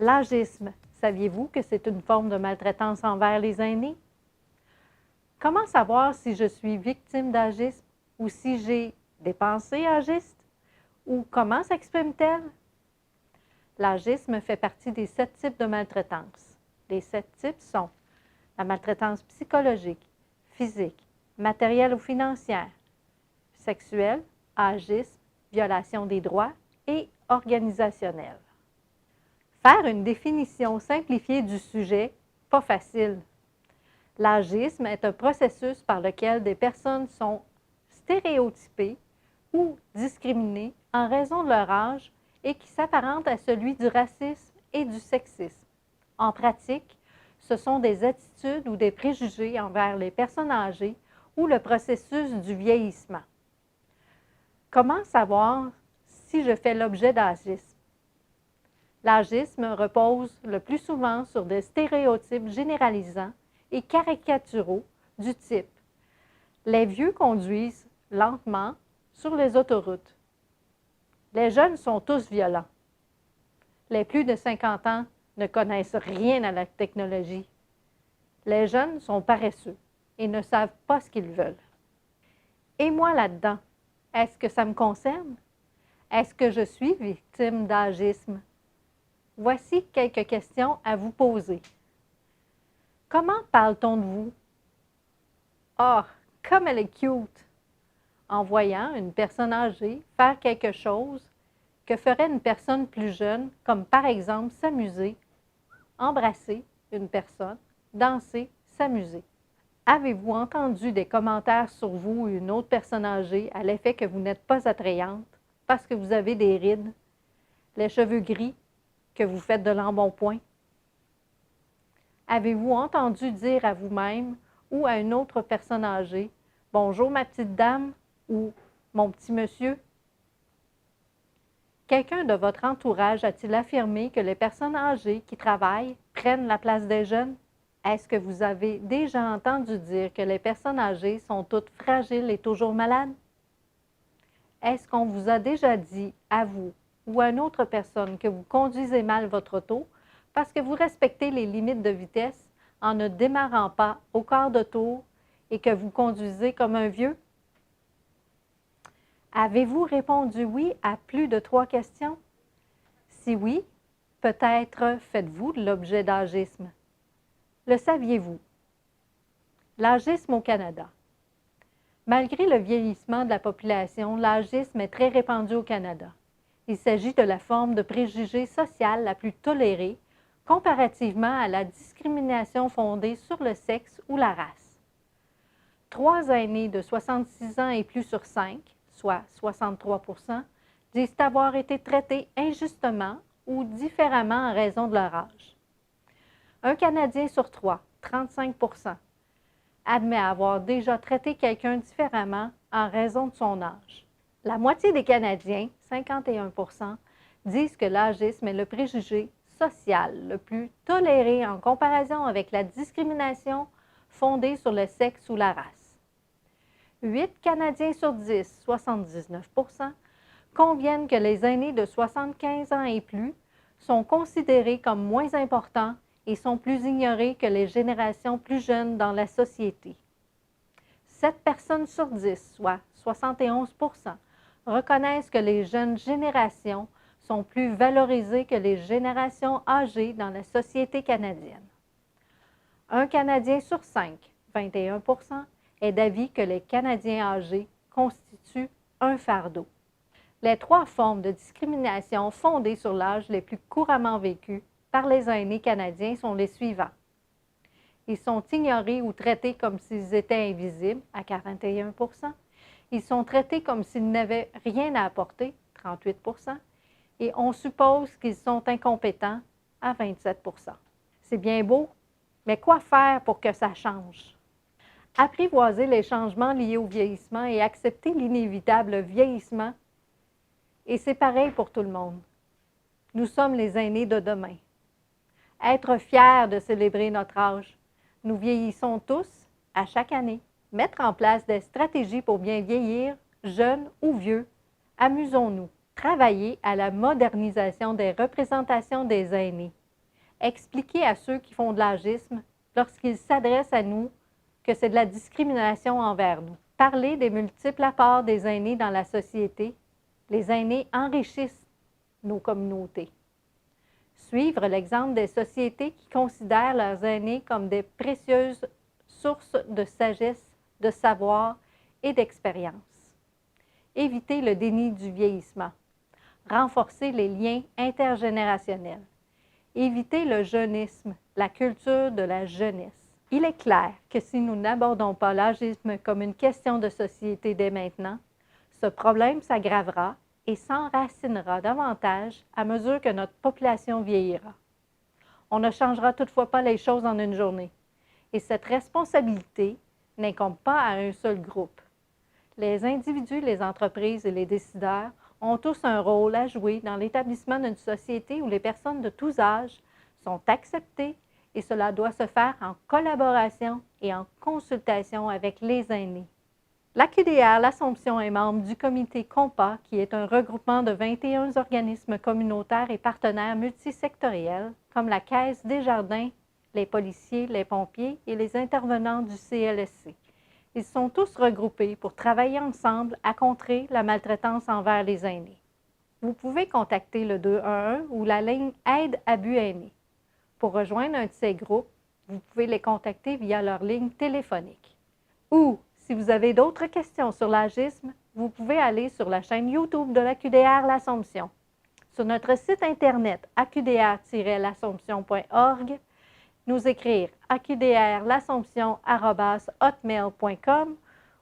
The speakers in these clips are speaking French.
L'agisme, saviez-vous que c'est une forme de maltraitance envers les aînés? Comment savoir si je suis victime d'agisme ou si j'ai des pensées agistes? Ou comment s'exprime-t-elle? L'agisme fait partie des 7 types de maltraitance. Les 7 types sont la maltraitance psychologique, physique, matérielle ou financière, sexuelle, agisme, violation des droits et organisationnelle. Faire une définition simplifiée du sujet, pas facile. L'agisme est un processus par lequel des personnes sont stéréotypées ou discriminées en raison de leur âge et qui s'apparente à celui du racisme et du sexisme. En pratique, ce sont des attitudes ou des préjugés envers les personnes âgées ou le processus du vieillissement. Comment savoir si je fais l'objet d'agisme? L'agisme repose le plus souvent sur des stéréotypes généralisants et caricaturaux du type « Les vieux conduisent lentement sur les autoroutes »,« Les jeunes sont tous violents »,« Les plus de 50 ans ne connaissent rien à la technologie »,« Les jeunes sont paresseux et ne savent pas ce qu'ils veulent ». Et moi là-dedans, est-ce que ça me concerne? Est-ce que je suis victime d'agisme? Voici quelques questions à vous poser. Comment parle-t-on de vous? Ah, comme elle est cute! En voyant une personne âgée faire quelque chose que ferait une personne plus jeune, comme par exemple s'amuser, embrasser une personne, danser, s'amuser. Avez-vous entendu des commentaires sur vous ou une autre personne âgée à l'effet que vous n'êtes pas attrayante parce que vous avez des rides, les cheveux gris, que vous faites de l'embonpoint? Avez-vous entendu dire à vous-même ou à une autre personne âgée « Bonjour ma petite dame » ou « Mon petit monsieur »? Quelqu'un de votre entourage a-t-il affirmé que les personnes âgées qui travaillent prennent la place des jeunes? Est-ce que vous avez déjà entendu dire que les personnes âgées sont toutes fragiles et toujours malades? Est-ce qu'on vous a déjà dit à vous ou à une autre personne que vous conduisez mal votre auto parce que vous respectez les limites de vitesse en ne démarrant pas au quart de tour et que vous conduisez comme un vieux? Avez-vous répondu oui à plus de 3 questions? Si oui, peut-être faites-vous l'objet d'agisme. Le saviez-vous? L'agisme au Canada. Malgré le vieillissement de la population, l'agisme est très répandu au Canada. Il s'agit de la forme de préjugé social la plus tolérée comparativement à la discrimination fondée sur le sexe ou la race. 3 aînés de 66 ans et plus sur 5, soit 63 %, disent avoir été traités injustement ou différemment en raison de leur âge. Un Canadien sur 3, 35 %, admet avoir déjà traité quelqu'un différemment en raison de son âge. La moitié des Canadiens, 51 %, disent que l'agisme est le préjugé social le plus toléré en comparaison avec la discrimination fondée sur le sexe ou la race. 8 Canadiens sur 10, 79 %, conviennent que les aînés de 75 ans et plus sont considérés comme moins importants et sont plus ignorés que les générations plus jeunes dans la société. 7 personnes sur 10, soit 71 %, reconnaissent que les jeunes générations sont plus valorisées que les générations âgées dans la société canadienne. Un Canadien sur 5, 21 %, est d'avis que les Canadiens âgés constituent un fardeau. Les 3 formes de discrimination fondées sur l'âge les plus couramment vécues par les aînés canadiens sont les suivants. Ils sont ignorés ou traités comme s'ils étaient invisibles, à 41 %. Ils sont traités comme s'ils n'avaient rien à apporter, 38 %. Et on suppose qu'ils sont incompétents, à 27 %. C'est bien beau, mais quoi faire pour que ça change? Apprivoiser les changements liés au vieillissement et accepter l'inévitable vieillissement. Et c'est pareil pour tout le monde. Nous sommes les aînés de demain. Être fiers de célébrer notre âge. Nous vieillissons tous, à chaque année. Mettre en place des stratégies pour bien vieillir, jeunes ou vieux. Amusons-nous. Travailler à la modernisation des représentations des aînés. Expliquer à ceux qui font de l'agisme, lorsqu'ils s'adressent à nous, que c'est de la discrimination envers nous. Parler des multiples apports des aînés dans la société. Les aînés enrichissent nos communautés. Suivre l'exemple des sociétés qui considèrent leurs aînés comme des précieuses sources de sagesse, de savoir et d'expérience. Éviter le déni du vieillissement. Renforcer les liens intergénérationnels. Éviter le jeunisme, la culture de la jeunesse. Il est clair que si nous n'abordons pas l'agisme comme une question de société dès maintenant, ce problème s'aggravera et s'enracinera davantage à mesure que notre population vieillira. On ne changera toutefois pas les choses en une journée, et cette responsabilité n'incombe pas à un seul groupe. Les individus, les entreprises et les décideurs ont tous un rôle à jouer dans l'établissement d'une société où les personnes de tous âges sont acceptées et cela doit se faire en collaboration et en consultation avec les aînés. L'AQDR L'Assomption est membre du comité COMPA, qui est un regroupement de 21 organismes communautaires et partenaires multisectoriels, comme la Caisse des Jardins, les policiers, les pompiers et les intervenants du CLSC. Ils sont tous regroupés pour travailler ensemble à contrer la maltraitance envers les aînés. Vous pouvez contacter le 211 ou la ligne Aide Abus Aînés. Pour rejoindre un de ces groupes, vous pouvez les contacter via leur ligne téléphonique. Ou, si vous avez d'autres questions sur l'agisme, vous pouvez aller sur la chaîne YouTube de l'AQDR L'Assomption. Sur notre site internet aqdr-l'assomption.org, nous écrire aqdrlassomption@hotmail.com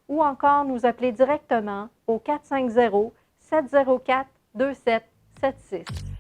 ou encore nous appeler directement au 450-704-2776.